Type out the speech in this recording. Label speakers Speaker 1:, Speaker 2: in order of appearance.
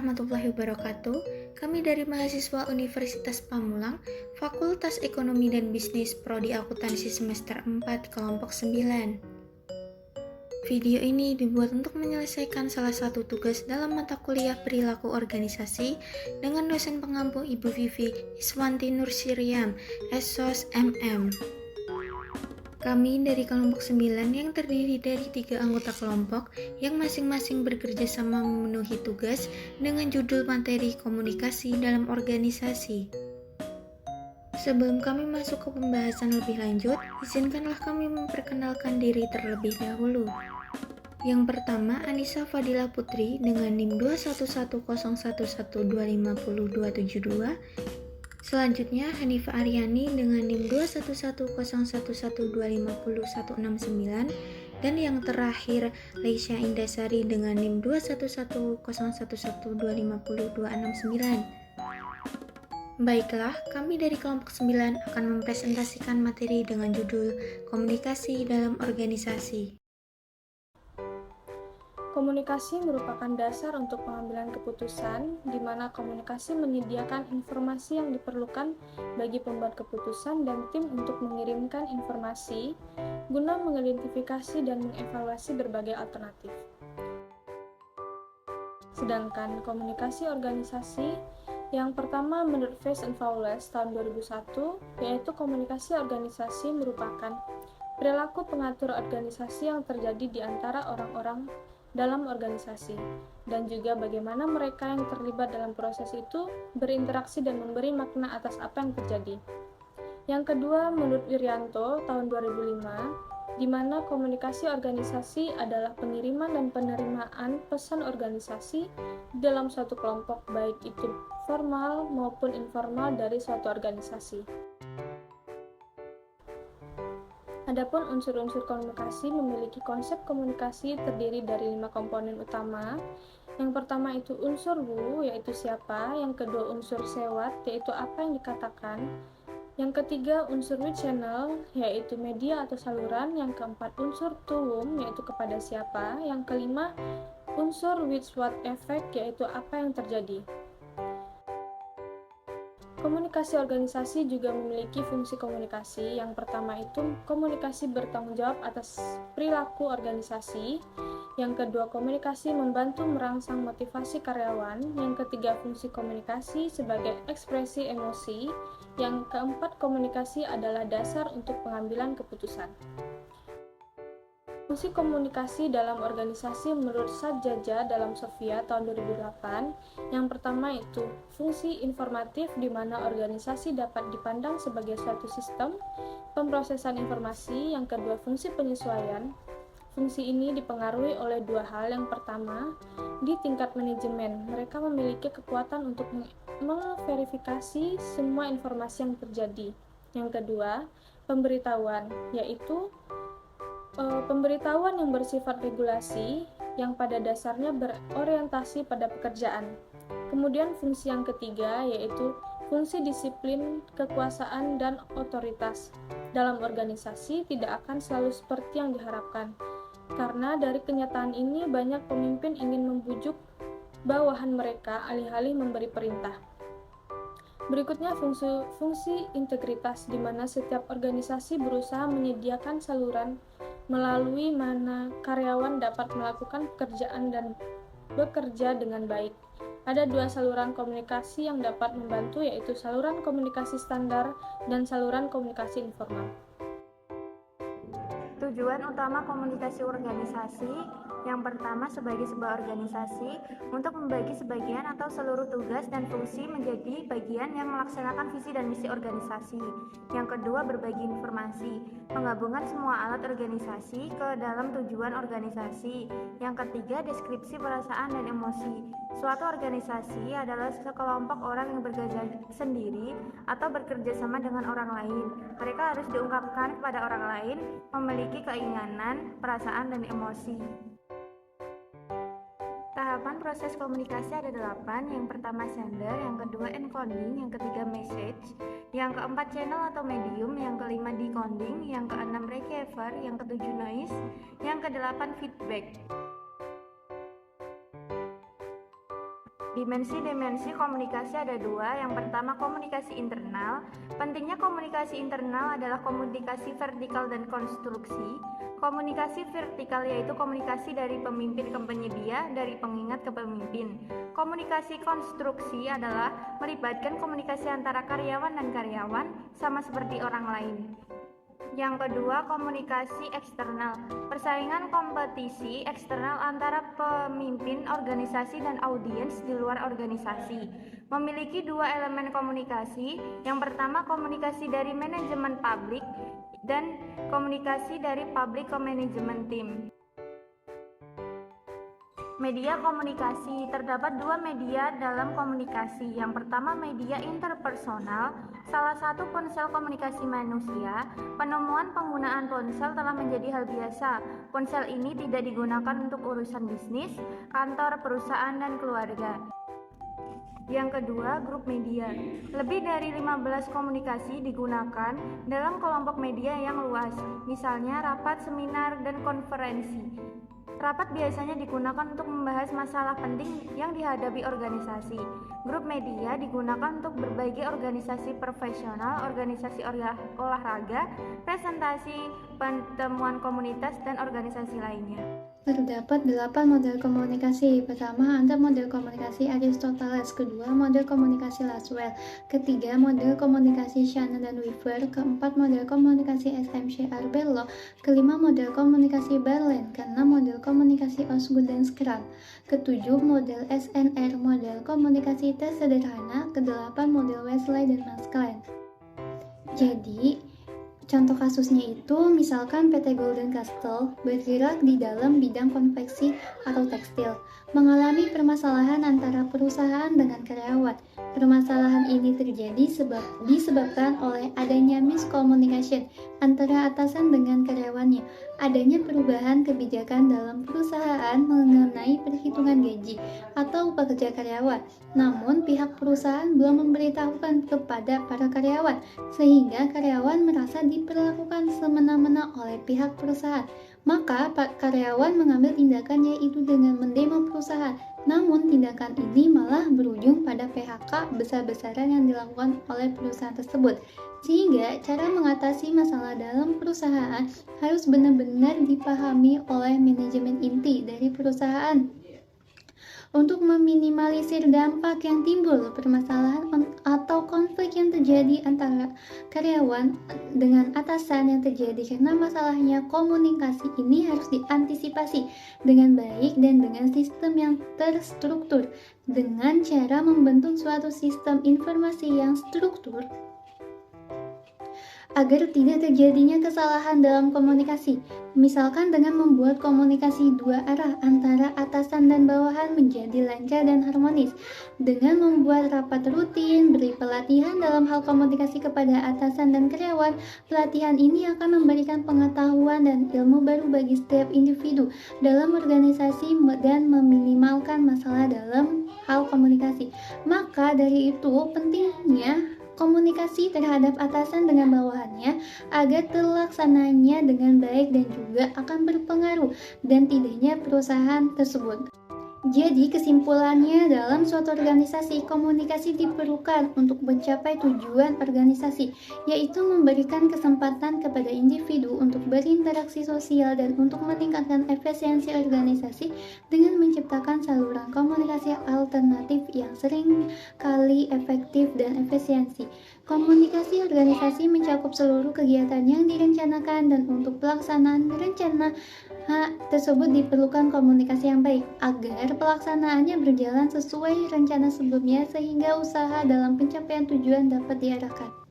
Speaker 1: warahmatullahi wabarakatuh. Kami dari mahasiswa Universitas Pamulang, Fakultas Ekonomi dan Bisnis Prodi Akuntansi semester 4, kelompok 9. Video ini dibuat untuk menyelesaikan salah satu tugas dalam mata kuliah perilaku organisasi dengan dosen pengampu Ibu Vivi Iswanti Nursyriam, SOS MM. Kami dari kelompok 9 yang terdiri dari 3 anggota kelompok yang masing-masing bekerja sama memenuhi tugas dengan judul materi komunikasi dalam organisasi. Sebelum kami masuk ke pembahasan lebih lanjut, izinkanlah kami memperkenalkan diri terlebih dahulu. Yang pertama, Anissa Fadila Putri dengan NIM 2110112502272. Selanjutnya, Hanifah Aryani dengan NIM 2110112501169, dan yang terakhir, Leisha Indasari dengan NIM 2110112502269. Baiklah, kami dari kelompok 9 akan mempresentasikan materi dengan judul Komunikasi dalam Organisasi.
Speaker 2: Komunikasi merupakan dasar untuk pengambilan keputusan, di mana komunikasi menyediakan informasi yang diperlukan bagi pembuat keputusan dan tim untuk mengirimkan informasi guna mengidentifikasi dan mengevaluasi berbagai alternatif. Sedangkan komunikasi organisasi yang pertama menurut Face and Fowles tahun 2001, yaitu komunikasi organisasi merupakan perilaku pengatur organisasi yang terjadi di antara orang-orang dalam organisasi, dan juga bagaimana mereka yang terlibat dalam proses itu berinteraksi dan memberi makna atas apa yang terjadi. Yang kedua, menurut Wirianto tahun 2005, di mana komunikasi organisasi adalah pengiriman dan penerimaan pesan organisasi dalam suatu kelompok, baik itu formal maupun informal dari suatu organisasi. Adapun unsur-unsur komunikasi memiliki konsep komunikasi terdiri dari 5 komponen utama. Yang pertama itu unsur who, yaitu siapa. Yang kedua unsur sewat, yaitu apa yang dikatakan. Yang ketiga unsur which channel, yaitu media atau saluran. Yang keempat unsur to whom, yaitu kepada siapa. Yang kelima unsur which what effect, yaitu apa yang terjadi. Komunikasi organisasi juga memiliki fungsi komunikasi. Yang pertama itu komunikasi bertanggung jawab atas perilaku organisasi. Yang kedua, komunikasi membantu merangsang motivasi karyawan. Yang ketiga, fungsi komunikasi sebagai ekspresi emosi. Yang keempat, komunikasi adalah dasar untuk pengambilan keputusan. Fungsi komunikasi dalam organisasi menurut Sajjaja dalam Sofia tahun 2008, yang pertama itu fungsi informatif, di mana organisasi dapat dipandang sebagai suatu sistem pemrosesan informasi. Yang kedua, fungsi penyesuaian. Fungsi ini dipengaruhi oleh dua hal. Yang pertama, di tingkat manajemen, mereka memiliki kekuatan untuk memverifikasi semua informasi yang terjadi. Yang kedua, pemberitahuan, yaitu pemberitahuan yang bersifat regulasi yang pada dasarnya berorientasi pada pekerjaan. Kemudian fungsi yang ketiga yaitu fungsi disiplin, kekuasaan, dan otoritas. Dalam organisasi tidak akan selalu seperti yang diharapkan, karena dari kenyataan ini banyak pemimpin ingin membujuk bawahan mereka alih-alih memberi perintah. Berikutnya fungsi integritas, di mana setiap organisasi berusaha menyediakan saluran melalui mana karyawan dapat melakukan pekerjaan dan bekerja dengan baik. Ada dua saluran komunikasi yang dapat membantu, yaitu saluran komunikasi standar dan saluran komunikasi informal.
Speaker 3: Tujuan utama komunikasi organisasi yang pertama, sebagai sebuah organisasi untuk membagi sebagian atau seluruh tugas dan fungsi menjadi bagian yang melaksanakan visi dan misi organisasi. Yang kedua, berbagi informasi, penggabungan semua alat organisasi ke dalam tujuan organisasi. Yang ketiga, deskripsi perasaan dan emosi. Suatu organisasi adalah sekelompok orang yang bekerja sendiri atau bekerja sama dengan orang lain. Mereka harus diungkapkan kepada orang lain, memiliki keinginan, perasaan, dan emosi. Tahapan proses komunikasi ada 8. Yang pertama sender, yang kedua encoding, yang ketiga message, yang keempat channel atau medium, yang kelima decoding, yang keenam receiver, yang ketujuh noise, yang kedelapan feedback. Dimensi-dimensi komunikasi ada dua. Yang pertama, komunikasi internal. Pentingnya komunikasi internal adalah komunikasi vertikal dan konstruksi. Komunikasi vertikal yaitu komunikasi dari pemimpin ke penyedia, dari pengingat ke pemimpin. Komunikasi konstruksi adalah melibatkan komunikasi antara karyawan dan karyawan sama seperti orang lain. Yang kedua, komunikasi eksternal. Persaingan kompetisi eksternal antara pemimpin organisasi dan audiens di luar organisasi. Memiliki dua elemen komunikasi. Yang pertama, komunikasi dari manajemen publik dan komunikasi dari public ke manajemen tim. Media komunikasi. Terdapat dua media dalam komunikasi. Yang pertama, media interpersonal, salah satu ponsel komunikasi manusia. Penemuan penggunaan ponsel telah menjadi hal biasa. Ponsel ini tidak digunakan untuk urusan bisnis, kantor, perusahaan, dan keluarga. Yang kedua, grup media. Lebih dari 15 komunikasi digunakan dalam kelompok media yang luas, misalnya rapat, seminar, dan konferensi. Rapat biasanya digunakan untuk membahas masalah penting yang dihadapi organisasi. Grup media digunakan untuk berbagai organisasi profesional, organisasi olahraga, presentasi, pertemuan komunitas, dan organisasi lainnya.
Speaker 4: Terdapat 8 model komunikasi. Pertama, ada model komunikasi Aristoteles. Kedua, model komunikasi Laswell. Ketiga, model komunikasi Shannon dan Weaver. Keempat, model komunikasi SMC Arbello. Kelima, model komunikasi Berlin. Keenam, model komunikasi Osgood dan Scrum. Ketujuh, model SNR, model komunikasi tes sederhana. Kedelapan, model Wesley dan Maskelyne. Jadi, contoh kasusnya itu misalkan PT Golden Castle bergerak di dalam bidang konveksi atau tekstil, mengalami permasalahan antara perusahaan dengan karyawan. Permasalahan ini terjadi disebabkan oleh adanya miscommunication antara atasan dengan karyawannya, adanya perubahan kebijakan dalam perusahaan mengenai perhitungan gaji atau upah kerja karyawan. Namun pihak perusahaan belum memberitahukan kepada para karyawan, sehingga karyawan merasa diperlakukan semena-mena oleh pihak perusahaan. Maka karyawan mengambil tindakan yaitu dengan mendemo perusahaan. Namun tindakan ini malah berujung pada PHK besar-besaran yang dilakukan oleh perusahaan tersebut. Sehingga cara mengatasi masalah dalam perusahaan harus benar-benar dipahami oleh manajemen inti dari perusahaan. Untuk meminimalisir dampak yang timbul, permasalahan atau konflik yang terjadi antara karyawan dengan atasan yang terjadi karena masalahnya komunikasi ini harus diantisipasi dengan baik dan dengan sistem yang terstruktur, dengan cara membentuk suatu sistem informasi yang struktur agar tidak terjadinya kesalahan dalam komunikasi. Misalkan dengan membuat komunikasi dua arah antara atasan dan bawahan menjadi lancar dan harmonis. Dengan membuat rapat rutin, beri pelatihan dalam hal komunikasi kepada atasan dan karyawan. Pelatihan ini akan memberikan pengetahuan dan ilmu baru bagi setiap individu dalam organisasi dan meminimalkan masalah dalam hal komunikasi. Maka dari itu pentingnya komunikasi terhadap atasan dengan bawahannya agar terlaksananya dengan baik dan juga akan berpengaruh dan tidaknya perusahaan tersebut. Jadi kesimpulannya, dalam suatu organisasi, komunikasi diperlukan untuk mencapai tujuan organisasi, yaitu memberikan kesempatan kepada individu untuk berinteraksi sosial dan untuk meningkatkan efisiensi organisasi dengan menciptakan saluran komunikasi alternatif yang sering kali efektif dan efisiensi. Komunikasi organisasi mencakup seluruh kegiatan yang direncanakan, dan untuk pelaksanaan rencana tersebut diperlukan komunikasi yang baik agar pelaksanaannya berjalan sesuai rencana sebelumnya sehingga usaha dalam pencapaian tujuan dapat diarahkan.